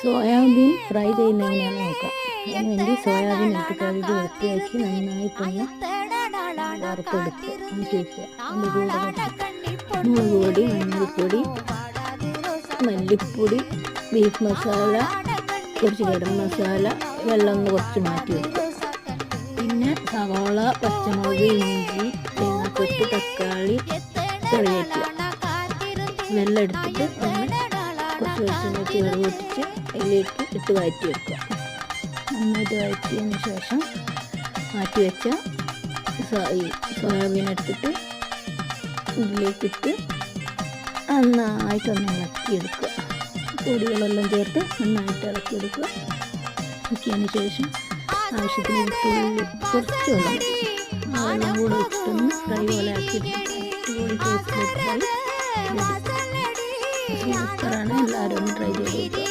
Soybean fry ചെയ്യുന്നത് എങ്ങനെയാണെന്ന് നോക്കാം. അതിനുവേണ്ടി സോയാബീൻ എടുത്ത് കഴുകി വൃത്തിയാക്കി നന്നായിട്ടൊന്ന് വറുത്തെടുത്ത് മാറ്റി വയ്ക്കുക. അതിൻ്റെ കൂടെ മുളക് പൊടി, മഞ്ഞൾപ്പൊടി, മല്ലിപ്പൊടി, ബീഫ് മസാല, കുറച്ച് ഗരം മസാല, വെള്ളം ഒന്ന് കുറച്ച് മാറ്റി വെക്കുക. പിന്നെ സവാള, പച്ചമുളക്, ഇഞ്ചി, തേങ്ങാക്കൊത്ത്, തക്കാളി, കറിവേപ്പില വെള്ളം എടുത്തിട്ട് ഒന്ന് കുറച്ച് വെളിച്ചെണ്ണ വെച്ച് കടുക് പൊട്ടിച്ച് അതിലേക്ക് ഇട്ട് വഴറ്റി വെക്കുക. നന്നായിട്ട് വഴറ്റിയതിന് ശേഷം മാറ്റി വെച്ച സോയാബീൻ എടുത്തിട്ട് ഇതിലേക്കിട്ട് നന്നായിട്ടൊന്ന് ഇളക്കിയെടുക്കുക. പൊടികളെല്ലാം ചേർത്ത് നന്നായിട്ട് ഇളക്കിയെടുക്കുക. ഇളക്കിയതിന് ശേഷം ആവശ്യത്തിന് കുറച്ച് വെള്ളം മതി. ആ വെള്ളം കൂടെ ഇട്ടൊന്ന് ഫ്രൈ പോലെ ആക്കിയെടുത്തിട്ട് അടിപൊളി ടേസ്റ്റിലെടുത്താൽ സൂപ്പറാണ്. എല്ലാവരും ഒന്ന് ട്രൈ ചെയ്ത് നോക്കുക.